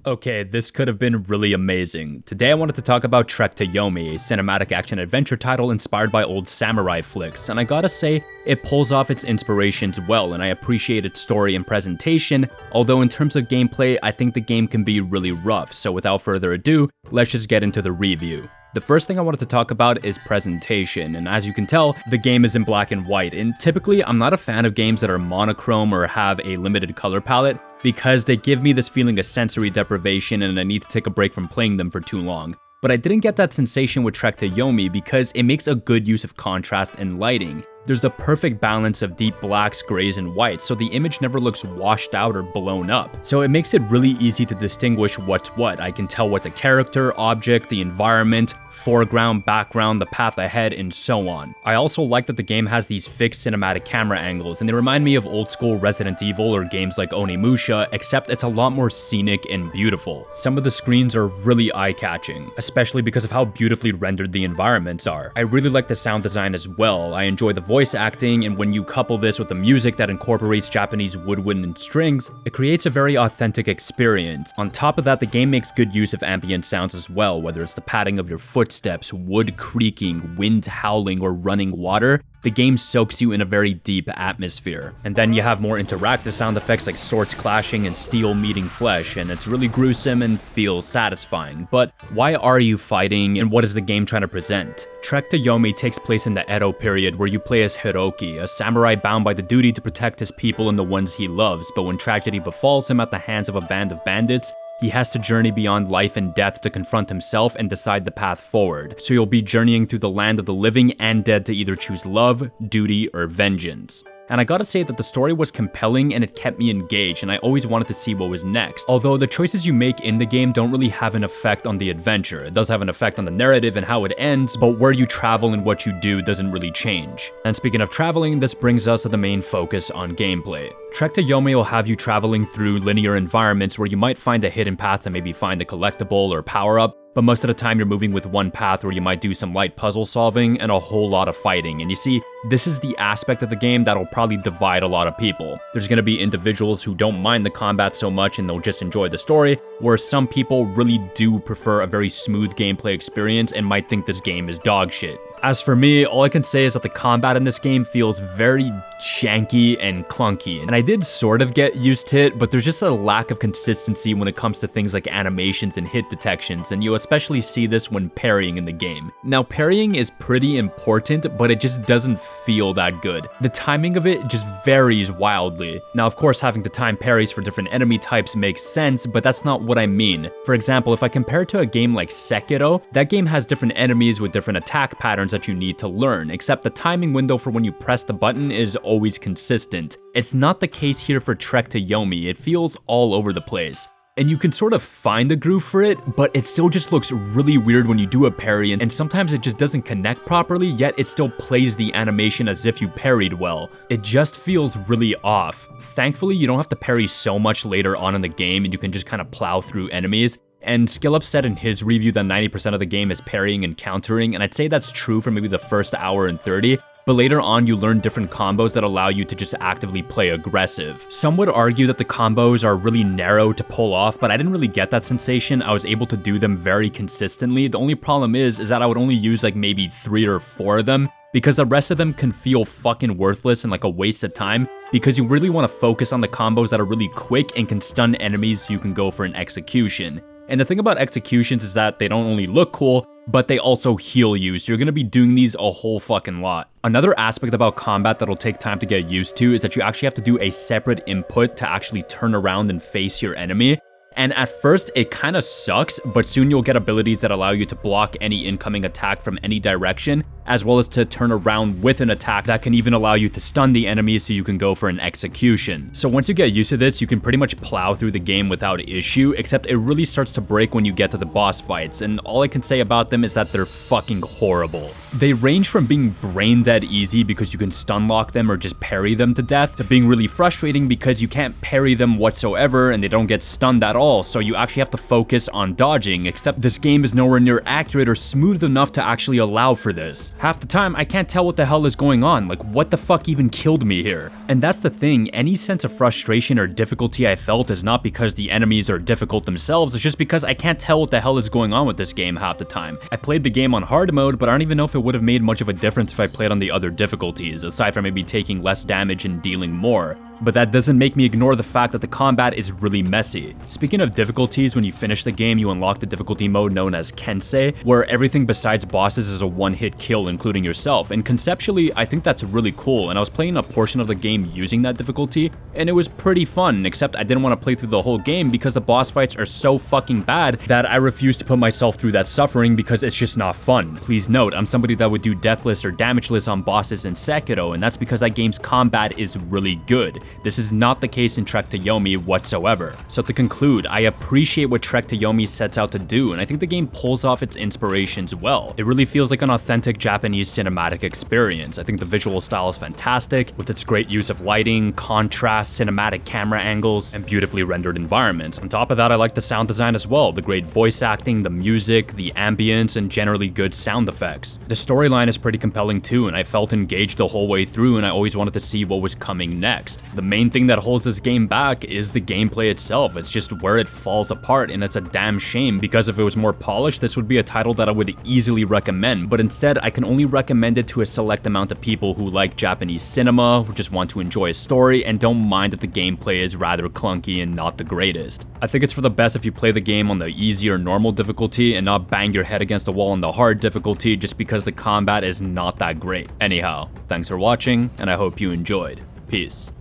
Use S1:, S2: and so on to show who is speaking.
S1: Okay, this could have been really amazing. Today I wanted to talk about Trek to Yomi, a cinematic action-adventure title inspired by old samurai flicks, and I gotta say, it pulls off its inspirations well, and I appreciate its story and presentation, although in terms of gameplay, I think the game can be really rough, so without further ado, let's just get into the review. The first thing I wanted to talk about is presentation, and as you can tell, the game is in black and white, and typically I'm not a fan of games that are monochrome or have a limited color palette, because they give me this feeling of sensory deprivation and I need to take a break from playing them for too long. But I didn't get that sensation with Trek to Yomi because it makes a good use of contrast and lighting. There's the perfect balance of deep blacks, grays, and whites, so the image never looks washed out or blown up. So it makes it really easy to distinguish what's what. I can tell what's a character, object, the environment, foreground, background, the path ahead, and so on. I also like that the game has these fixed cinematic camera angles, and they remind me of old school Resident Evil or games like Onimusha, except it's a lot more scenic and beautiful. Some of the screens are really eye-catching, especially because of how beautifully rendered the environments are. I really like the sound design as well. I enjoy the voice acting, and when you couple this with the music that incorporates Japanese woodwind and strings, it creates a very authentic experience. On top of that, the game makes good use of ambient sounds as well, whether it's the padding of your footsteps, wood creaking, wind howling, or running water. The game soaks you in a very deep atmosphere. And then you have more interactive sound effects like swords clashing and steel meeting flesh, and it's really gruesome and feels satisfying. But why are you fighting, and what is the game trying to present? Trek to Yomi takes place in the Edo period, where you play as Hiroki, a samurai bound by the duty to protect his people and the ones he loves, but when tragedy befalls him at the hands of a band of bandits, he has to journey beyond life and death to confront himself and decide the path forward. So you'll be journeying through the land of the living and dead to either choose love, duty, or vengeance. And I gotta say that the story was compelling and it kept me engaged, and I always wanted to see what was next. Although the choices you make in the game don't really have an effect on the adventure. It does have an effect on the narrative and how it ends, but where you travel and what you do doesn't really change. And speaking of traveling, this brings us to the main focus on gameplay. Trek to Yomi will have you traveling through linear environments where you might find a hidden path to maybe find a collectible or power-up, but most of the time you're moving with one path where you might do some light puzzle solving and a whole lot of fighting. And you see, this is the aspect of the game that'll probably divide a lot of people. There's gonna be individuals who don't mind the combat so much and they'll just enjoy the story, whereas some people really do prefer a very smooth gameplay experience and might think this game is dog shit. As for me, all I can say is that the combat in this game feels very janky and clunky, and I did sort of get used to it, but there's just a lack of consistency when it comes to things like animations and hit detections, and you especially see this when parrying in the game. Now, parrying is pretty important, but it just doesn't feel that good. The timing of it just varies wildly. Now, of course, having to time parries for different enemy types makes sense, but that's not what I mean. For example, if I compare it to a game like Sekiro, that game has different enemies with different attack patterns that you need to learn, except the timing window for when you press the button is always consistent. It's not the case here for Trek to Yomi. It feels all over the place. And you can sort of find the groove for it, but it still just looks really weird when you do a parry, and sometimes it just doesn't connect properly, yet it still plays the animation as if you parried well. It just feels really off. Thankfully, you don't have to parry so much later on in the game, and you can just kind of plow through enemies. And SkillUp said in his review that 90% of the game is parrying and countering, and I'd say that's true for maybe the first hour and 30, but later on you learn different combos that allow you to just actively play aggressive. Some would argue that the combos are really narrow to pull off, but I didn't really get that sensation. I was able to do them very consistently. The only problem is that I would only use like maybe 3 or 4 of them, because the rest of them can feel fucking worthless and like a waste of time, because you really want to focus on the combos that are really quick and can stun enemies so you can go for an execution. And the thing about executions is that they don't only look cool, but they also heal you, so you're gonna be doing these a whole fucking lot. Another aspect about combat that'll take time to get used to is that you actually have to do a separate input to actually turn around and face your enemy. And at first, it kind of sucks, but soon you'll get abilities that allow you to block any incoming attack from any direction, as well as to turn around with an attack that can even allow you to stun the enemy so you can go for an execution. So once you get used to this, you can pretty much plow through the game without issue, except it really starts to break when you get to the boss fights, and all I can say about them is that they're fucking horrible. They range from being brain dead easy because you can stun lock them or just parry them to death, to being really frustrating because you can't parry them whatsoever and they don't get stunned at all, so you actually have to focus on dodging, except this game is nowhere near accurate or smooth enough to actually allow for this. because half the time I can't tell what the hell is going on, like what the fuck even killed me here. And that's the thing, any sense of frustration or difficulty I felt is not because the enemies are difficult themselves, it's just because I can't tell what the hell is going on with this game half the time. I played the game on hard mode, but I don't even know if it would have made much of a difference if I played on the other difficulties, aside from maybe taking less damage and dealing more. But that doesn't make me ignore the fact that the combat is really messy. Speaking of difficulties, when you finish the game, you unlock the difficulty mode known as Kensei, where everything besides bosses is a one-hit kill, including yourself, and conceptually, I think that's really cool, and I was playing a portion of the game using that difficulty, and it was pretty fun, except I didn't want to play through the whole game because the boss fights are so fucking bad that I refuse to put myself through that suffering because it's just not fun. Please note, I'm somebody that would do deathless or damageless on bosses in Sekiro, and that's because that game's combat is really good. This is not the case in Trek to Yomi whatsoever. So to conclude, I appreciate what Trek to Yomi sets out to do, and I think the game pulls off its inspirations well. It really feels like an authentic Japanese cinematic experience. I think the visual style is fantastic, with its great use of lighting, contrast, cinematic camera angles, and beautifully rendered environments. On top of that, I like the sound design as well, the great voice acting, the music, the ambience, and generally good sound effects. The storyline is pretty compelling too, and I felt engaged the whole way through, and I always wanted to see what was coming next. The main thing that holds this game back is the gameplay itself. It's just where it falls apart, and it's a damn shame, because if it was more polished, this would be a title that I would easily recommend, but instead I can only recommend it to a select amount of people who like Japanese cinema, who just want to enjoy a story, and don't mind that the gameplay is rather clunky and not the greatest. I think it's for the best if you play the game on the easier normal difficulty and not bang your head against the wall on the hard difficulty just because the combat is not that great. Anyhow, thanks for watching, and I hope you enjoyed. Peace.